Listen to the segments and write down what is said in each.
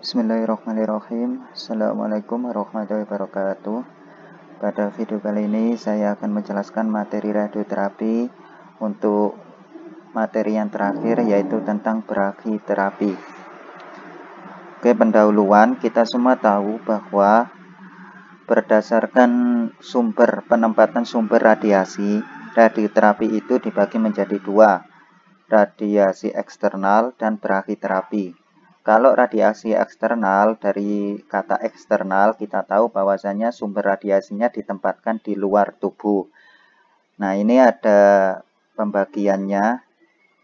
Bismillahirrahmanirrahim. Assalamualaikum warahmatullahi wabarakatuh. Pada video kali ini saya akan menjelaskan materi radioterapi untuk materi yang terakhir, yaitu tentang brachyterapi. Oke, pendahuluan, kita semua tahu bahwa berdasarkan penempatan sumber radioterapi itu dibagi menjadi dua, radiasi eksternal dan brachyterapi. Kalau radiasi eksternal, dari kata eksternal kita tahu bahwasanya sumber radiasinya ditempatkan di luar tubuh. Nah, ini ada pembagiannya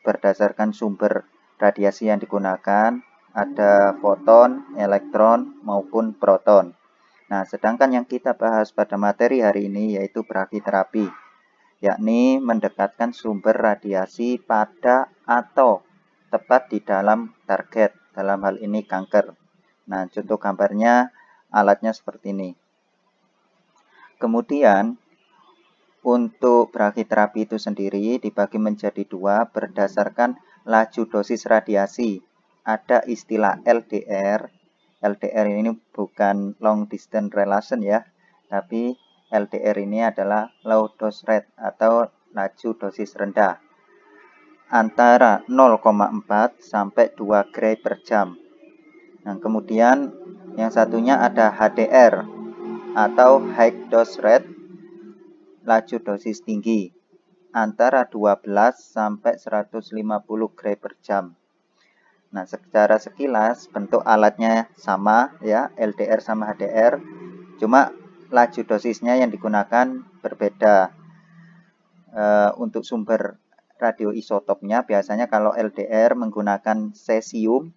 berdasarkan sumber radiasi yang digunakan, ada foton, elektron, maupun proton. Nah, sedangkan yang kita bahas pada materi hari ini yaitu brachyterapi, yakni mendekatkan sumber radiasi pada atau tepat di dalam target, dalam hal ini kanker. Nah, contoh gambarnya alatnya seperti ini. Kemudian untuk brachyterapi itu sendiri dibagi menjadi dua berdasarkan laju dosis radiasi. Ada istilah LDR. LDR ini bukan long distance relation ya, tapi LDR ini adalah low dose rate atau laju dosis rendah, antara 0,4 sampai 2 gray per jam. Nah, kemudian yang satunya ada HDR atau high dose rate, laju dosis tinggi, antara 12 sampai 150 gray per jam. Nah, secara sekilas bentuk alatnya sama ya, LDR sama HDR, cuma laju dosisnya yang digunakan berbeda. Untuk sumber radioisotopnya biasanya kalau LDR menggunakan cesium,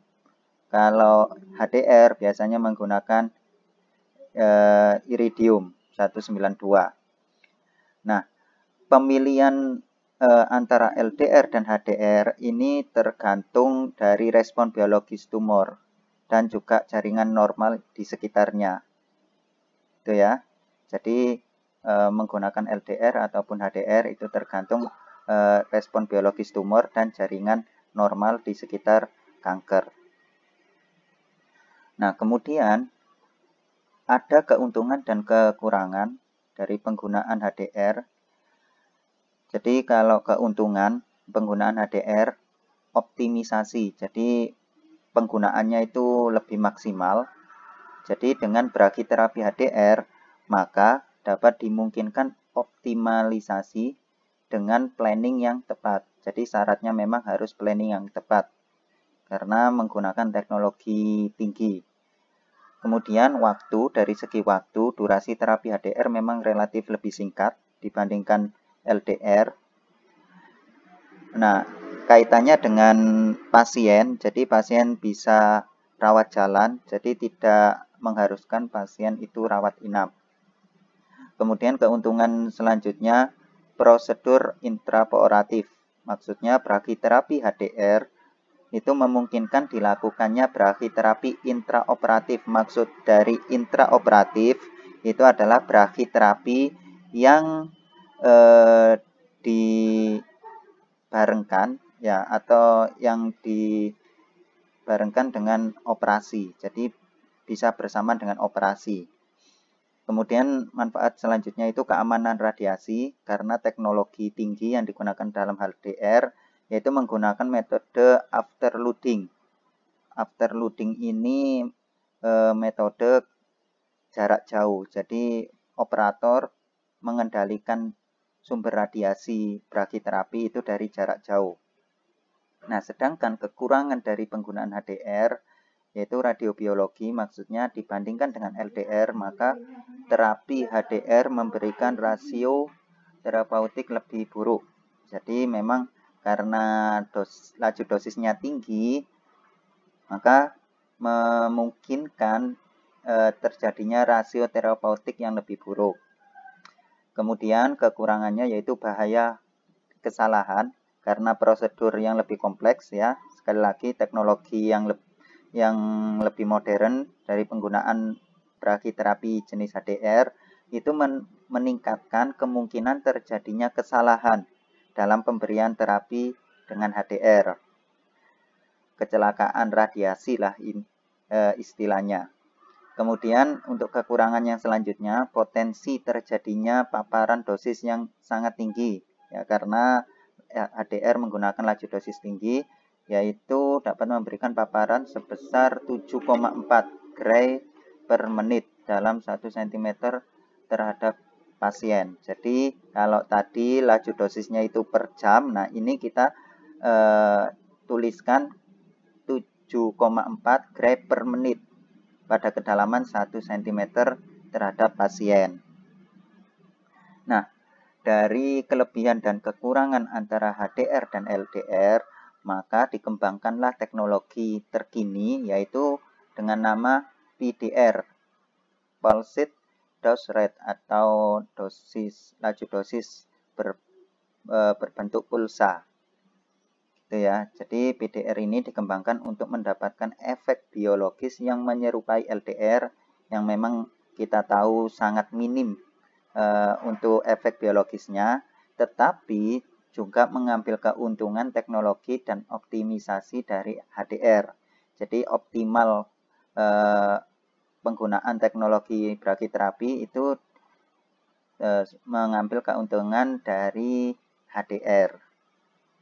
kalau HDR biasanya menggunakan iridium 192. Nah, pemilihan antara LDR dan HDR ini tergantung dari respon biologis tumor dan juga jaringan normal di sekitarnya. Itu ya. Jadi menggunakan LDR ataupun HDR itu tergantung respon biologis tumor dan jaringan normal di sekitar kanker. Nah, kemudian ada keuntungan dan kekurangan dari penggunaan HDR. Jadi kalau keuntungan penggunaan HDR, optimisasi. Jadi penggunaannya itu lebih maksimal. Jadi dengan brachyterapi HDR, maka dapat dimungkinkan optimalisasi dengan planning yang tepat. Jadi syaratnya memang harus planning yang tepat karena menggunakan teknologi tinggi. Kemudian dari segi waktu, durasi terapi HDR memang relatif lebih singkat dibandingkan LDR. Nah, kaitannya dengan pasien, jadi pasien bisa rawat jalan, jadi tidak mengharuskan pasien itu rawat inap. Kemudian keuntungan selanjutnya, prosedur intraoperatif. Maksudnya brachyterapi HDR itu memungkinkan dilakukannya brachyterapi intraoperatif. Maksud dari intraoperatif itu adalah brachyterapi yang dibarengkan ya, atau yang dibarengkan dengan operasi. Jadi bisa bersamaan dengan operasi. Kemudian manfaat selanjutnya itu keamanan radiasi karena teknologi tinggi yang digunakan dalam HDR yaitu menggunakan metode afterloading. Afterloading ini metode jarak jauh. Jadi operator mengendalikan sumber radiasi brachyterapi itu dari jarak jauh. Nah, sedangkan kekurangan dari penggunaan HDR yaitu radiobiologi, maksudnya dibandingkan dengan LDR, maka terapi HDR memberikan rasio terapeutik lebih buruk. Jadi memang karena laju dosisnya tinggi, maka memungkinkan terjadinya rasio terapeutik yang lebih buruk. Kemudian kekurangannya yaitu bahaya kesalahan karena prosedur yang lebih kompleks ya. Sekali lagi teknologi yang lebih modern dari penggunaan brachyterapi jenis HDR itu meningkatkan kemungkinan terjadinya kesalahan dalam pemberian terapi dengan HDR. Kecelakaan radiasi lah istilahnya. Kemudian untuk kekurangan yang selanjutnya, potensi terjadinya paparan dosis yang sangat tinggi, ya, karena HDR menggunakan laju dosis tinggi, yaitu dapat memberikan paparan sebesar 7,4 gray per menit dalam 1 cm terhadap pasien. Jadi kalau tadi laju dosisnya itu per jam, nah ini kita tuliskan 7,4 gray per menit pada kedalaman 1 cm terhadap pasien. Nah, dari kelebihan dan kekurangan antara HDR dan LDR, maka dikembangkanlah teknologi terkini, yaitu dengan nama PDR, Pulsed Dose Rate, atau laju dosis berbentuk pulsa. Ya, jadi PDR ini dikembangkan untuk mendapatkan efek biologis yang menyerupai LDR, yang memang kita tahu sangat minim untuk efek biologisnya, tetapi juga mengambil keuntungan teknologi dan optimisasi dari HDR. Jadi optimal penggunaan teknologi brachytherapy itu mengambil keuntungan dari HDR.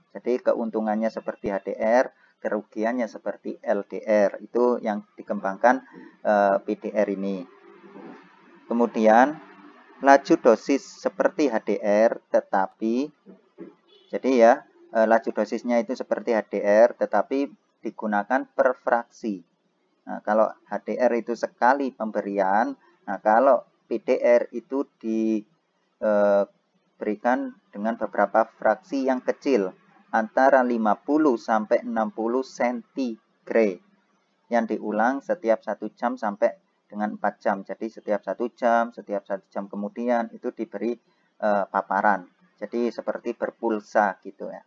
Jadi keuntungannya seperti HDR, kerugiannya seperti LDR. Itu yang dikembangkan PDR ini. Kemudian laju dosis seperti HDR, tetapi jadi ya laju dosisnya itu seperti HDR, tetapi digunakan per fraksi. Nah, kalau HDR itu sekali pemberian, nah kalau PDR itu diberikan dengan beberapa fraksi yang kecil, antara 50 sampai 60 cm yang diulang setiap 1 jam sampai dengan 4 jam. Jadi setiap 1 jam, setiap 1 jam kemudian itu diberi paparan. Jadi seperti berpulsa gitu ya.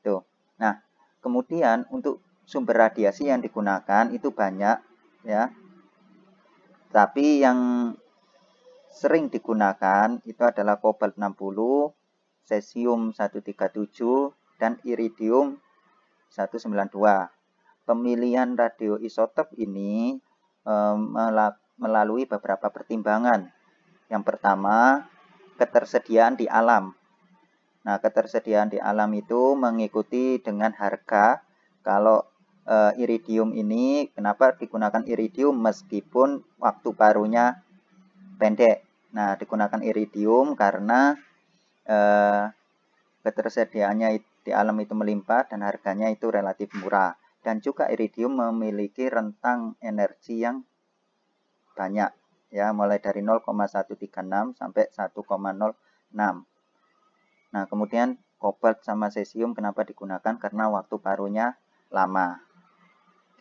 Tuh. Nah, kemudian untuk sumber radiasi yang digunakan itu banyak ya. Tapi yang sering digunakan itu adalah kobalt 60, cesium 137, dan iridium 192. Pemilihan radioisotop ini melalui beberapa pertimbangan. Yang pertama, ketersediaan di alam. Nah, ketersediaan di alam itu mengikuti dengan harga. Kalau iridium ini, kenapa digunakan iridium meskipun waktu parunya pendek? Nah, digunakan iridium karena ketersediaannya di alam itu melimpah dan harganya itu relatif murah. Dan juga iridium memiliki rentang energi yang banyak, ya, mulai dari 0,136 sampai 1,06. Nah, kemudian kobalt sama cesium kenapa digunakan? Karena waktu parunya lama.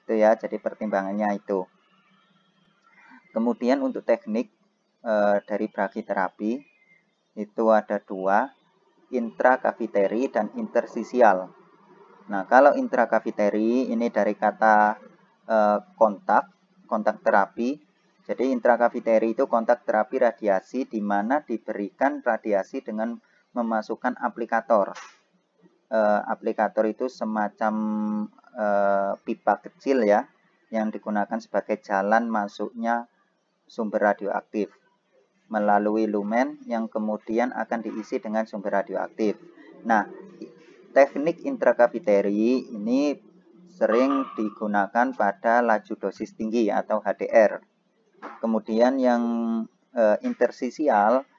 Itu ya, jadi pertimbangannya itu. Kemudian untuk teknik dari brachytherapy itu ada dua, intrakaviteri dan intersisial. Nah, kalau intrakaviteri ini dari kata kontak terapi. Jadi intrakaviteri itu kontak terapi radiasi di mana diberikan radiasi dengan memasukkan aplikator. Aplikator itu semacam pipa kecil ya, yang digunakan sebagai jalan masuknya sumber radioaktif melalui lumen yang kemudian akan diisi dengan sumber radioaktif. Nah, teknik intrakaviteri ini sering digunakan pada laju dosis tinggi atau HDR. Kemudian yang intersisial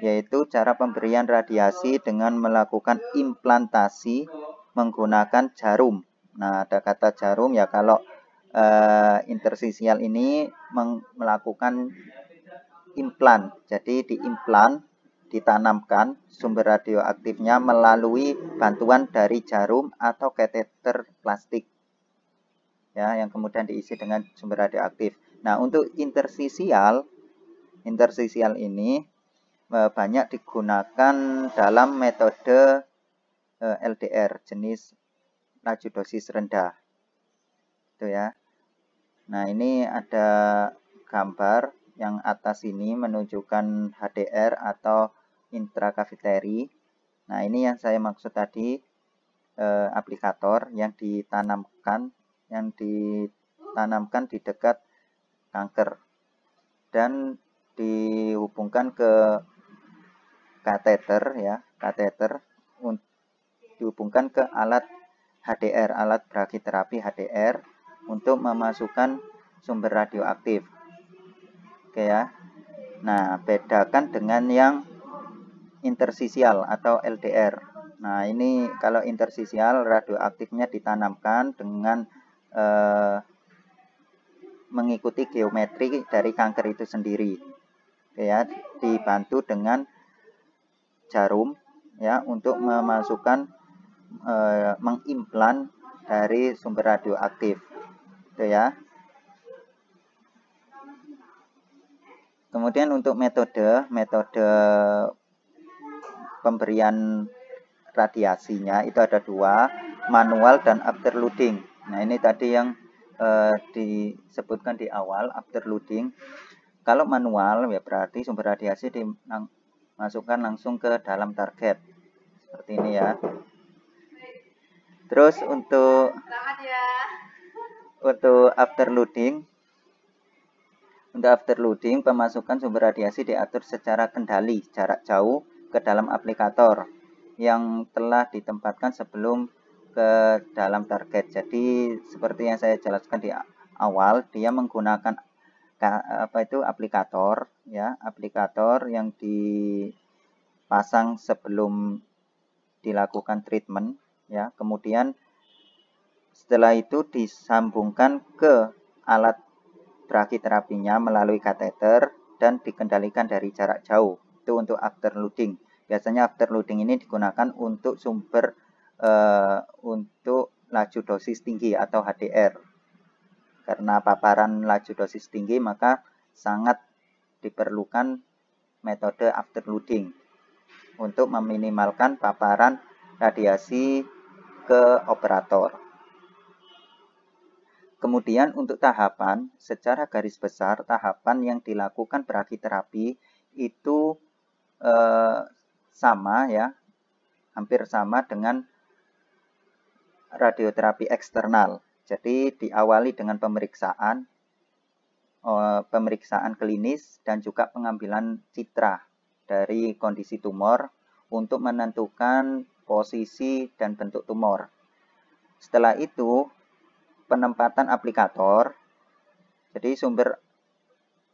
yaitu cara pemberian radiasi dengan melakukan implantasi menggunakan jarum. Nah, ada kata jarum ya, kalau intersisial ini melakukan implan. Jadi diimplan, ditanamkan sumber radioaktifnya melalui bantuan dari jarum atau kateter plastik, ya, yang kemudian diisi dengan sumber radioaktif. Nah, untuk intersisial ini banyak digunakan dalam metode LDR jenis laju dosis rendah. Itu ya. Nah, ini ada gambar yang atas ini menunjukkan HDR atau intrakaviteri. Nah, ini yang saya maksud tadi, aplikator yang ditanamkan, yang tanamkan di dekat kanker dan dihubungkan ke kateter ya, dihubungkan ke alat HDR, alat brachytherapy HDR untuk memasukkan sumber radioaktif. Oke ya. Nah, bedakan dengan yang intersisial atau LDR. Nah, ini kalau intersisial radioaktifnya ditanamkan dengan mengikuti geometri dari kanker itu sendiri. Oke ya, dibantu dengan jarum ya untuk memasukkan mengimplan dari sumber radioaktif. Itu ya. Kemudian untuk metode pemberian radiasinya itu ada dua, manual dan afterloading. Nah, ini tadi yang disebutkan di awal, afterloading. Kalau manual ya berarti sumber radiasi dimasukkan langsung ke dalam target. Seperti ini ya. Terus untuk afterloading, pemasukan sumber radiasi diatur secara kendali jarak jauh ke dalam aplikator yang telah ditempatkan sebelum ke dalam target. Jadi seperti yang saya jelaskan di awal, dia menggunakan aplikator ya, aplikator yang dipasang sebelum dilakukan treatment ya. Kemudian setelah itu disambungkan ke alat brachyterapinya melalui kateter dan dikendalikan dari jarak jauh. Itu untuk afterloading. Biasanya afterloading ini digunakan untuk sumber untuk laju dosis tinggi atau HDR. Karena paparan laju dosis tinggi maka sangat diperlukan metode afterloading untuk meminimalkan paparan radiasi ke operator. Kemudian untuk tahapan, secara garis besar tahapan yang dilakukan brachytherapy itu sama ya, hampir sama dengan radioterapi eksternal. Jadi diawali dengan pemeriksaan klinis dan juga pengambilan citra dari kondisi tumor untuk menentukan posisi dan bentuk tumor. Setelah itu penempatan aplikator. Jadi sumber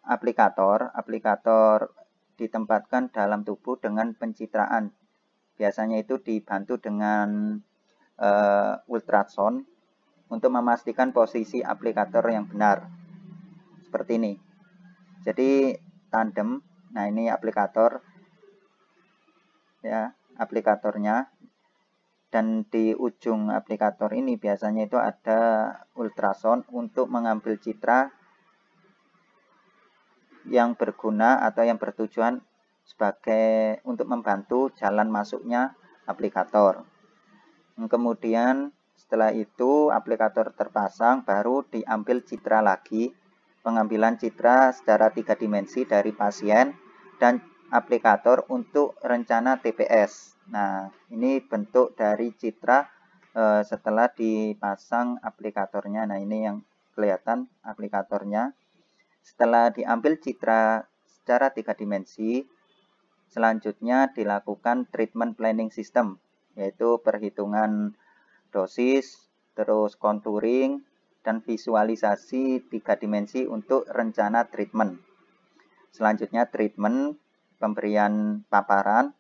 aplikator ditempatkan dalam tubuh dengan pencitraan. Biasanya itu dibantu dengan ultrasound untuk memastikan posisi aplikator yang benar. Seperti ini. Jadi tandem. Nah, ini aplikator ya, aplikatornya. Dan di ujung aplikator ini biasanya itu ada ultrasound untuk mengambil citra yang berguna atau yang bertujuan sebagai untuk membantu jalan masuknya aplikator. Kemudian setelah itu aplikator terpasang, baru diambil citra lagi, pengambilan citra secara 3 dimensi dari pasien dan aplikator untuk rencana TPS. Nah, ini bentuk dari citra setelah dipasang aplikatornya. Nah, ini yang kelihatan aplikatornya. Setelah diambil citra secara 3 dimensi, selanjutnya dilakukan treatment planning system, yaitu perhitungan dosis, terus contouring, dan visualisasi 3 dimensi untuk rencana treatment. Selanjutnya treatment, pemberian paparan,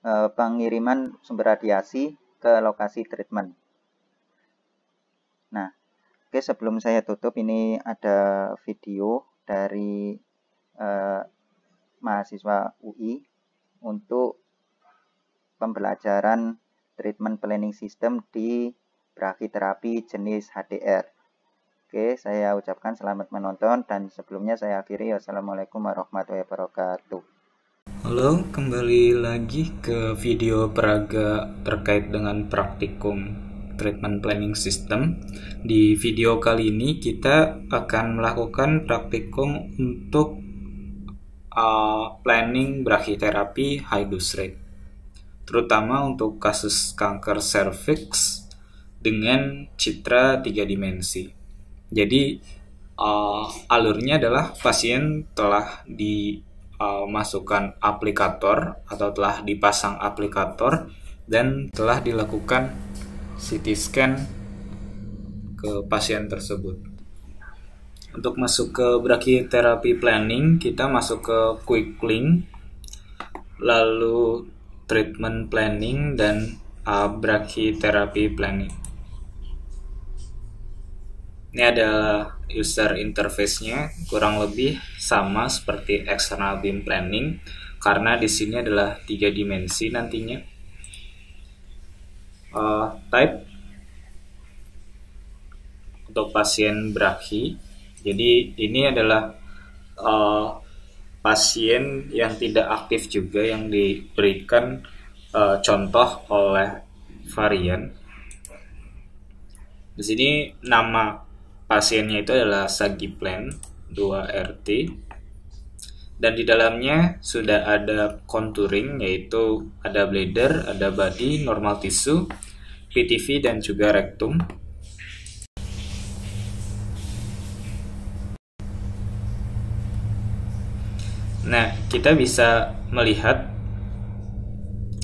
pengiriman sumber radiasi ke lokasi treatment. Nah, oke, sebelum saya tutup, ini ada video dari mahasiswa UI untuk pembelajaran treatment planning system di brachytherapy jenis HDR. Oke, saya ucapkan selamat menonton dan sebelumnya saya akhiri. Wassalamualaikum warahmatullahi wabarakatuh. Halo, kembali lagi ke video peraga terkait dengan praktikum treatment planning system. Di video kali ini kita akan melakukan praktikum untuk planning brachytherapy high dose rate, terutama untuk kasus kanker cervix dengan citra 3 dimensi. Jadi alurnya adalah pasien telah dimasukkan aplikator atau telah dipasang aplikator dan telah dilakukan CT scan ke pasien tersebut. Untuk masuk ke brachytherapy planning, kita masuk ke quick link, lalu treatment planning dan brachytherapy planning. Ini adalah user interface-nya, kurang lebih sama seperti external beam planning karena di sini adalah 3 dimensi nantinya. Type untuk pasien brachy. Jadi ini adalah pasien yang tidak aktif juga yang diberikan contoh oleh varian. Di sini nama pasiennya itu adalah Sagiplan 2RT, dan di dalamnya sudah ada contouring, yaitu ada bladder, ada body, normal tissue, PTV, dan juga rectum. Nah, kita bisa melihat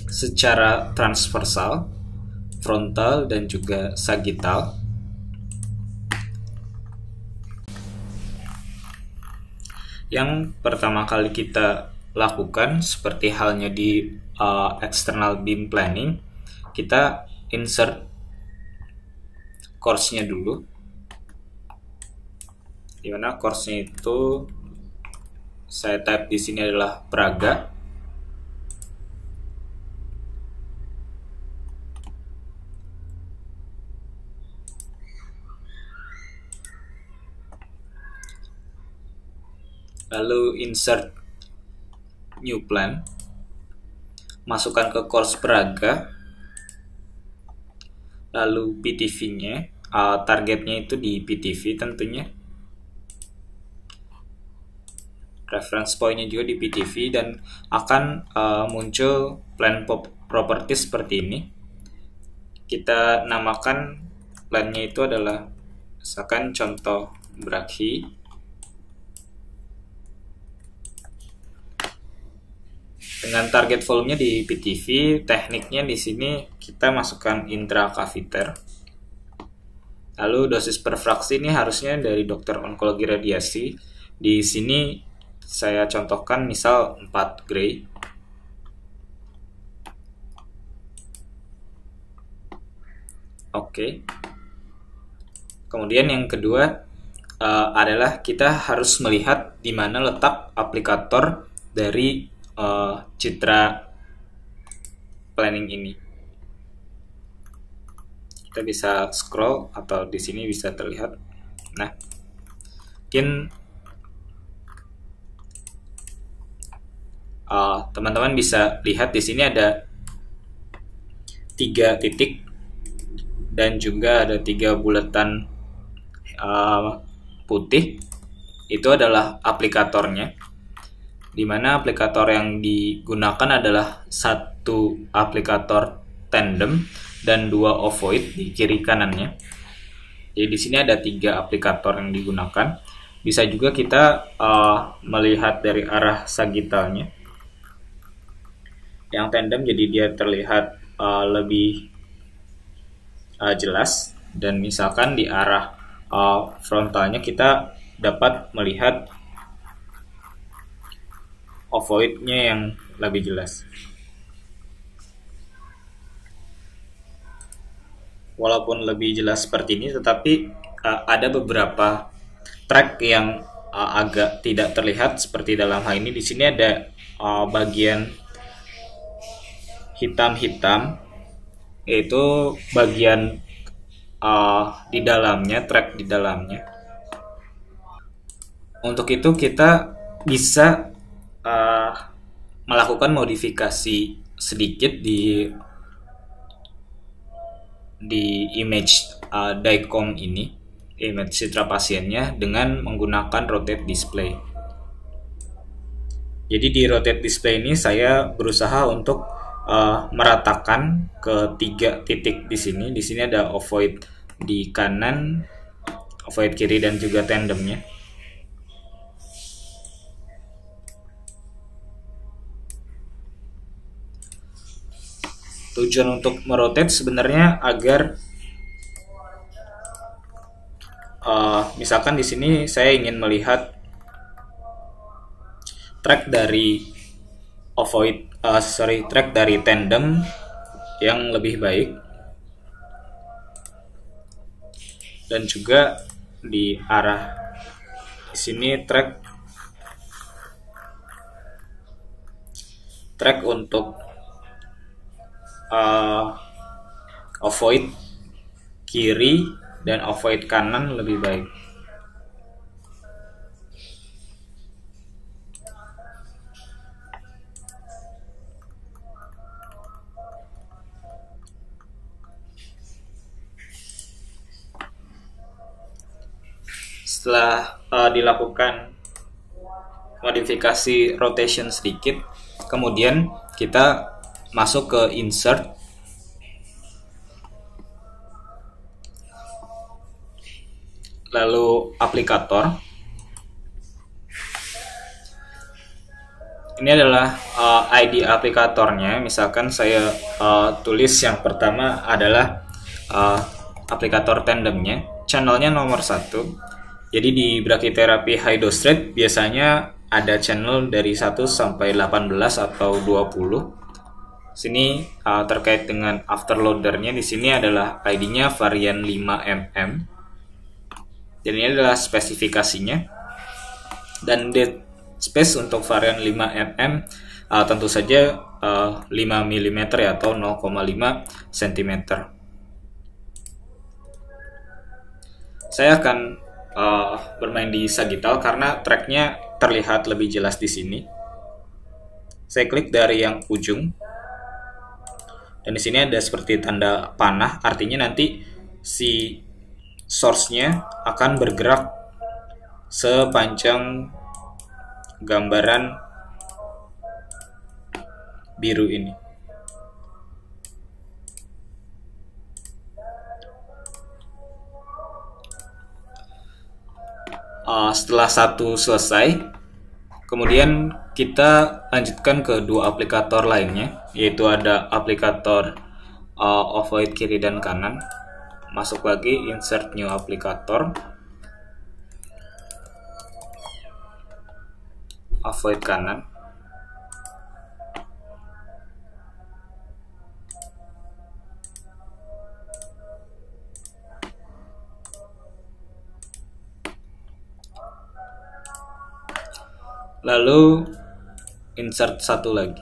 secara transversal, frontal, dan juga sagittal. Yang pertama kali kita lakukan, seperti halnya di external beam planning, kita insert course-nya dulu. Dimana course-nya itu saya type di sini adalah Praga. Lalu insert new plan, masukkan ke course Praga, lalu PTV-nya, targetnya itu di PTV tentunya, reference point-nya juga di PTV, dan akan muncul plan property seperti ini. Kita namakan plan-nya itu adalah misalkan contoh brachy. Dengan target volume-nya di PTV, tekniknya di sini kita masukkan intrakaviter. Lalu dosis per fraksi ini harusnya dari dokter onkologi radiasi. Di sini saya contohkan misal 4 Gray. Oke. Kemudian yang kedua adalah kita harus melihat di mana letak aplikator dari citra planning ini. Kita bisa scroll atau di sini bisa terlihat. Nah, mungkin teman-teman bisa lihat di sini ada 3 titik dan juga ada 3 bulatan putih. Itu adalah aplikatornya, di mana aplikator yang digunakan adalah satu aplikator tandem dan 2 ovoid di kiri kanannya. Jadi di sini ada 3 aplikator yang digunakan. Bisa juga kita melihat dari arah sagittalnya. Yang tandem jadi dia terlihat lebih jelas, dan misalkan di arah frontalnya kita dapat melihat ovoidnya yang lebih jelas. Walaupun lebih jelas seperti ini, tetapi ada beberapa track yang agak tidak terlihat seperti dalam hal ini. Di sini ada bagian hitam-hitam, yaitu bagian di dalamnya, track di dalamnya. Untuk itu kita bisa melakukan modifikasi sedikit di image DICOM ini, image citra pasiennya, dengan menggunakan rotate display. Jadi di rotate display ini saya berusaha untuk meratakan ke 3 titik di sini. Di sini ada ovoid di kanan, ovoid kiri dan juga tandemnya. Tujuan untuk merotate sebenarnya agar misalkan di sini saya ingin melihat track dari track dari tandem yang lebih baik, dan juga di arah di sini track untuk ovoid kiri dan ovoid kanan lebih baik. Setelah dilakukan modifikasi rotation sedikit, kemudian kita masuk ke insert, lalu aplikator. Ini adalah ID aplikatornya. Misalkan saya tulis yang pertama adalah aplikator tandemnya, channelnya nomor 1. Jadi di brachytherapy high dose rate biasanya ada channel dari 1 sampai 18 atau 20. Sini terkait dengan afterloadernya, di sini adalah ID-nya varian 5mm. Dan ini adalah spesifikasinya. Dan dead space untuk varian 5mm tentu saja 5 mm ya, atau 0,5 cm. Saya akan bermain di sagittal karena tracknya terlihat lebih jelas di sini. Saya klik dari yang ujung. Dan di sini ada seperti tanda panah, artinya nanti si source-nya akan bergerak sepanjang gambaran biru ini. Setelah satu selesai, kemudian kita lanjutkan ke dua aplikator lainnya, yaitu ada aplikator ovoid kiri dan kanan. Masuk lagi, insert new aplikator, ovoid kanan. Lalu insert satu lagi.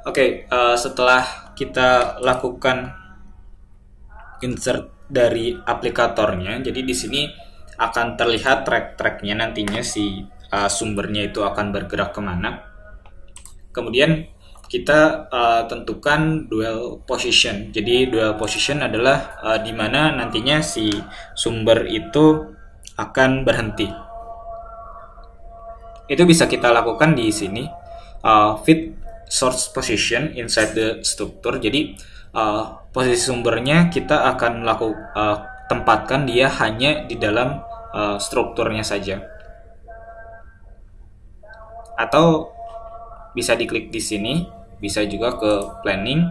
Oke, setelah kita lakukan insert dari aplikatornya, jadi di sini akan terlihat track-tracknya nantinya, si sumbernya itu akan bergerak kemana. Kemudian kita tentukan dual position. Jadi dual position adalah di mana nantinya si sumber itu akan berhenti. Itu bisa kita lakukan di sini, fit source position inside the structure. Jadi posisi sumbernya kita akan tempatkan dia hanya di dalam strukturnya saja, atau bisa diklik di sini, bisa juga ke planning,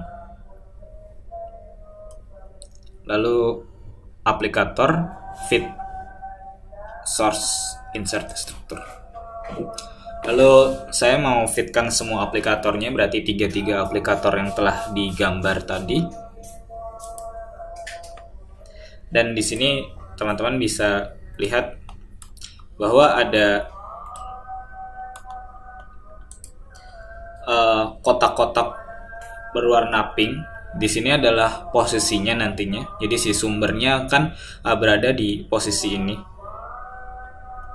lalu aplikator fit source insert structure. Lalu saya mau fitkan semua aplikatornya, berarti tiga aplikator yang telah digambar tadi. Dan di sini teman-teman bisa lihat bahwa ada kotak-kotak berwarna pink. Di sini adalah posisinya nantinya. Jadi si sumbernya akan berada di posisi ini.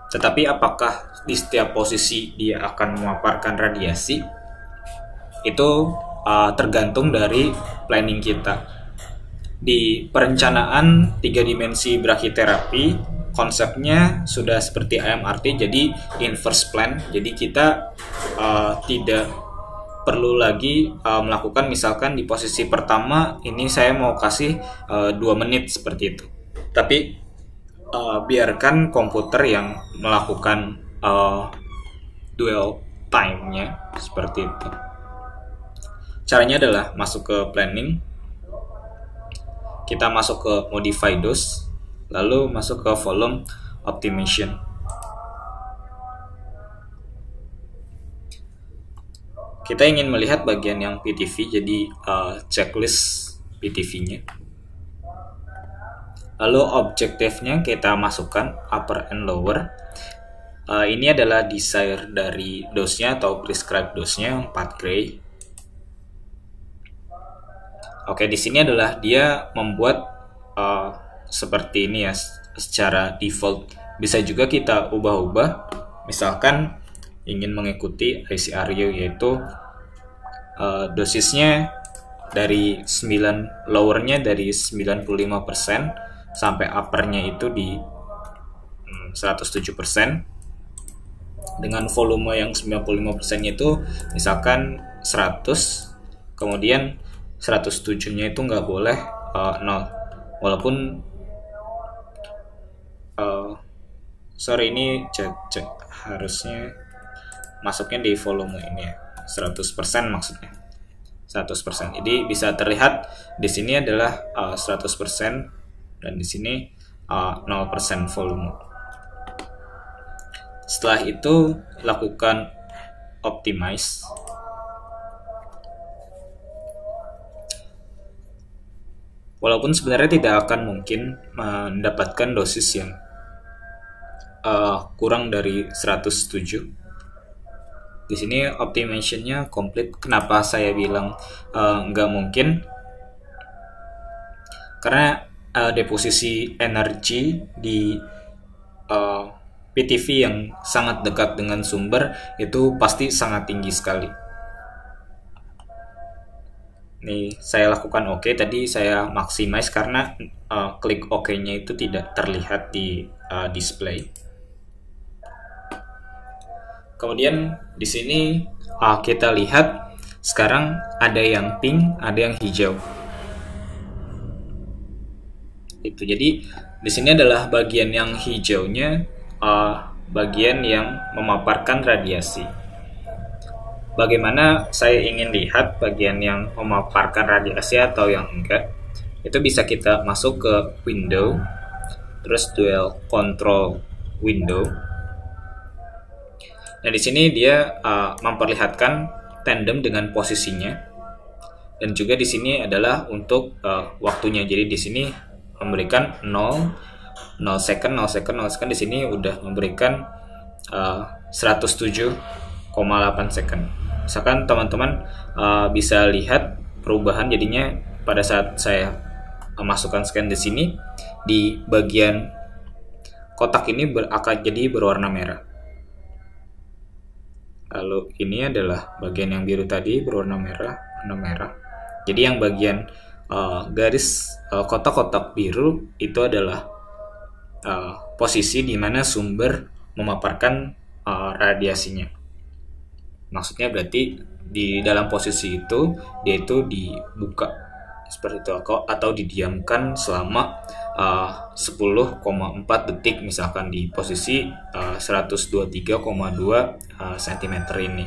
Tetapi apakah di setiap posisi dia akan memaparkan radiasi, itu tergantung dari planning kita. Di perencanaan 3 dimensi brachytherapy, konsepnya sudah seperti IMRT, jadi inverse plan. Jadi kita tidak perlu lagi melakukan, misalkan di posisi pertama ini saya mau kasih 2 menit seperti itu. Tapi biarkan komputer yang melakukan dual time-nya seperti itu. Caranya adalah masuk ke planning, kita masuk ke modify dose, lalu masuk ke volume optimization. Kita ingin melihat bagian yang PTV, jadi checklist PTV-nya. Lalu objektifnya kita masukkan upper and lower. Ini adalah desire dari dose-nya atau prescribed dose-nya 4 gray. Oke, di sini adalah dia membuat seperti ini ya secara default. Bisa juga kita ubah-ubah. Misalkan ingin mengikuti ICRU, yaitu dosisnya dari 9, lowernya dari 95% sampai uppernya itu di 107%. Dengan volume yang 95% itu misalkan 100, kemudian 107-nya itu nggak boleh 0. Walaupun sorry, ini harusnya masuknya di volume ini ya, 100% maksudnya. 100%. Jadi bisa terlihat di sini adalah 100% dan di sini 0% volume. Setelah itu lakukan optimize. Walaupun sebenarnya tidak akan mungkin mendapatkan dosis yang kurang dari 107. Di sini optimization-nya komplit. Kenapa saya bilang nggak mungkin? Karena deposisi energi di PTV yang sangat dekat dengan sumber itu pasti sangat tinggi sekali. Nih, saya lakukan OK. Tadi saya maximize karena klik OK-nya itu tidak terlihat di display. Kemudian di sini kita lihat sekarang ada yang pink, ada yang hijau. Itu jadi di sini adalah bagian yang hijaunya, bagian yang memaparkan radiasi. Bagaimana saya ingin lihat bagian yang memaparkan radiasi atau yang enggak? Itu bisa kita masuk ke window, terus dual control window. Nah, di sini dia memperlihatkan tandem dengan posisinya, dan juga di sini adalah untuk waktunya. Jadi di sini memberikan 0 second, 0 second, 0 second. Di sini udah memberikan 107,8 second. Misalkan teman-teman bisa lihat perubahan jadinya pada saat saya masukkan scan di sini, di bagian kotak ini akan jadi berwarna merah. Lalu ini adalah bagian yang biru tadi berwarna merah, warna merah. Jadi yang bagian garis kotak-kotak biru itu adalah posisi di mana sumber memaparkan radiasinya. Maksudnya berarti di dalam posisi itu dia itu dibuka seperti itu atau didiamkan selama 10,4 detik, misalkan di posisi 123,2 cm ini.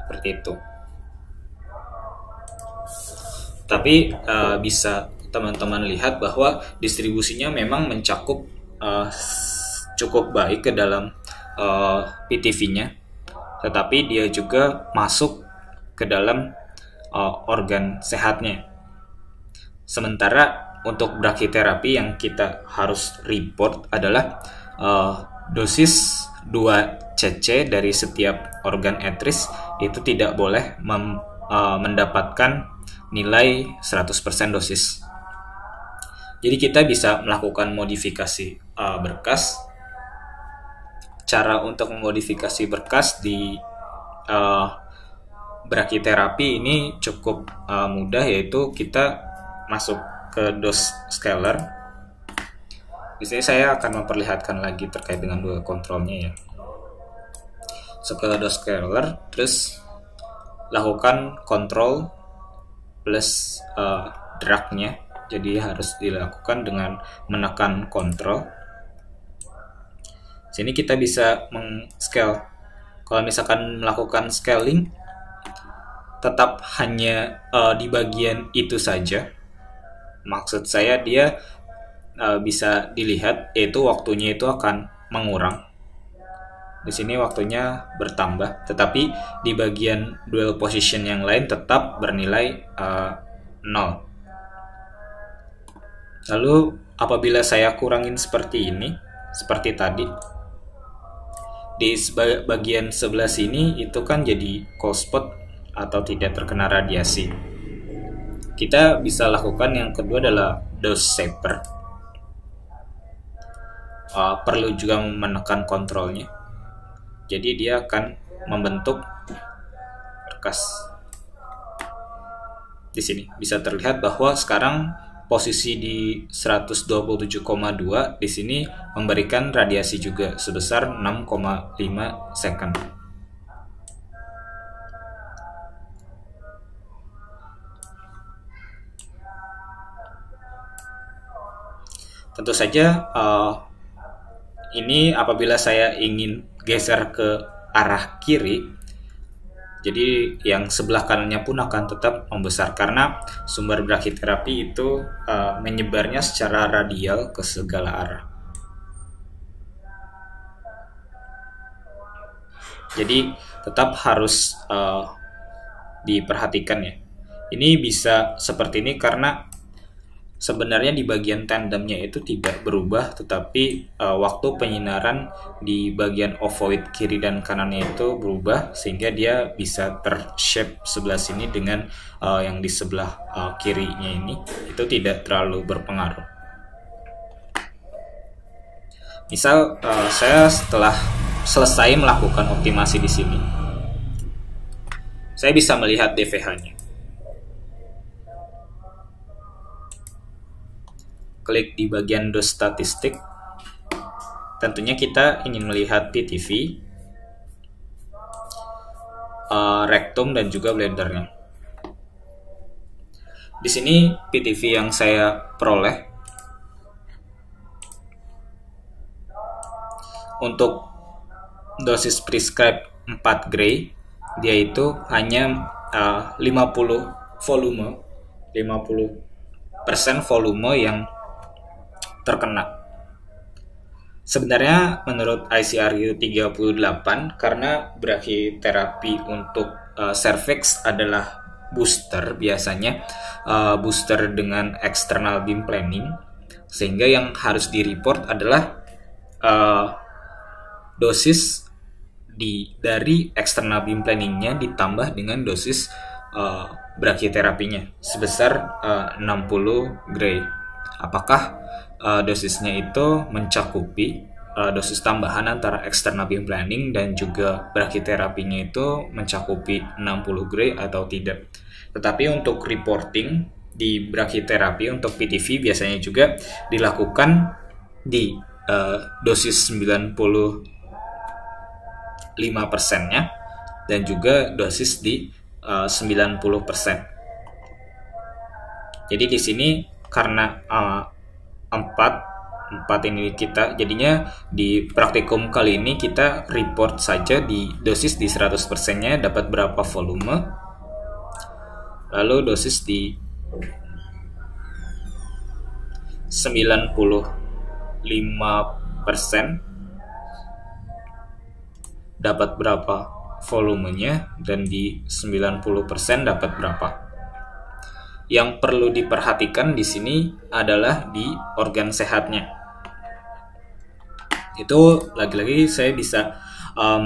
Seperti itu. Tapi bisa teman-teman lihat bahwa distribusinya memang mencakup cukup baik ke dalam PTV-nya, tetapi dia juga masuk ke dalam organ sehatnya. Sementara untuk brachytherapy yang kita harus report adalah dosis 2 cc dari setiap organ etris itu tidak boleh mendapatkan nilai 100% dosis. Jadi kita bisa melakukan modifikasi berkas. Cara untuk memodifikasi berkas di brachytherapy ini cukup mudah, yaitu kita masuk ke dose scaler. Di sini saya akan memperlihatkan lagi terkait dengan dua kontrolnya ya. Masuk ke dose scaler, terus lakukan kontrol plus drag-nya. Jadi harus dilakukan dengan menekan kontrol. Sini kita bisa meng-scale. Kalau misalkan melakukan scaling, tetap hanya di bagian itu saja. Maksud saya dia bisa dilihat, yaitu waktunya itu akan mengurang. Di sini waktunya bertambah, tetapi di bagian dual position yang lain tetap bernilai 0. Lalu apabila saya kurangin seperti ini, seperti tadi, di bagian sebelah sini itu kan jadi cold spot atau tidak terkena radiasi. Kita bisa lakukan yang kedua adalah dose shaper. Perlu juga menekan kontrolnya. Jadi dia akan membentuk berkas. Di sini bisa terlihat bahwa sekarang posisi di 127,2 di sini memberikan radiasi juga sebesar 6,5 second. Tentu saja ini apabila saya ingin geser ke arah kiri, jadi yang sebelah kanannya pun akan tetap membesar karena sumber brachytherapy itu menyebarnya secara radial ke segala arah. Jadi tetap harus diperhatikan ya. Ini bisa seperti ini karena sebenarnya di bagian tandemnya itu tidak berubah, tetapi waktu penyinaran di bagian ovoid kiri dan kanannya itu berubah sehingga dia bisa ter-shape sebelah sini dengan yang di sebelah kirinya ini itu tidak terlalu berpengaruh. Misal saya setelah selesai melakukan optimasi di sini, saya bisa melihat DVH-nya. Klik di bagian dose statistik. Tentunya kita ingin melihat PTV, rectum dan juga bladdernya. Di sini PTV yang saya peroleh untuk dosis prescribed 4 gray, dia itu hanya 50 volume, 50% volume yang terkena. Sebenarnya menurut ICRU 38 karena brachytherapy untuk cervix adalah booster biasanya, booster dengan external beam planning, sehingga yang harus di-report adalah dosis dari external beam planningnya ditambah dengan dosis brachyterapinya sebesar 60 gray. Apakah dosisnya itu mencakupi dosis tambahan antara external beam planning dan juga brachyterapinya itu mencakupi 60 gray atau tidak. Tetapi untuk reporting di brachytherapy untuk PTV biasanya juga dilakukan di dosis 95%-nya dan juga dosis di 90%. Jadi di sini karena 4 ini kita jadinya di praktikum kali ini kita report saja di dosis di 100%-nya dapat berapa volume, lalu dosis di 95% dapat berapa volumenya, dan di 90% dapat berapa. Yang perlu diperhatikan di sini adalah di organ sehatnya. Itu lagi-lagi saya bisa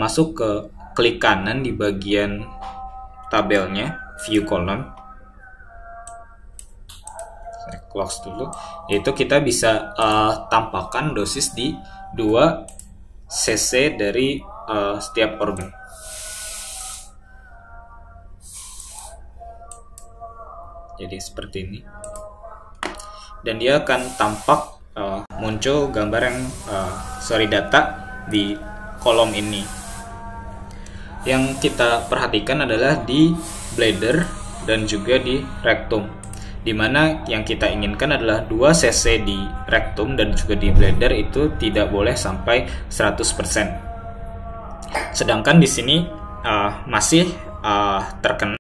masuk ke klik kanan di bagian tabelnya, view column. Saya close dulu. Yaitu kita bisa tampakkan dosis di 2 cc dari setiap organ. Jadi seperti ini. dan dia akan tampak muncul gambar yang data di kolom ini. Yang kita perhatikan adalah di bladder dan juga di rectum, dimana yang kita inginkan adalah 2 cc di rectum dan juga di bladder itu tidak boleh sampai 100%. Sedangkan di sini masih terkena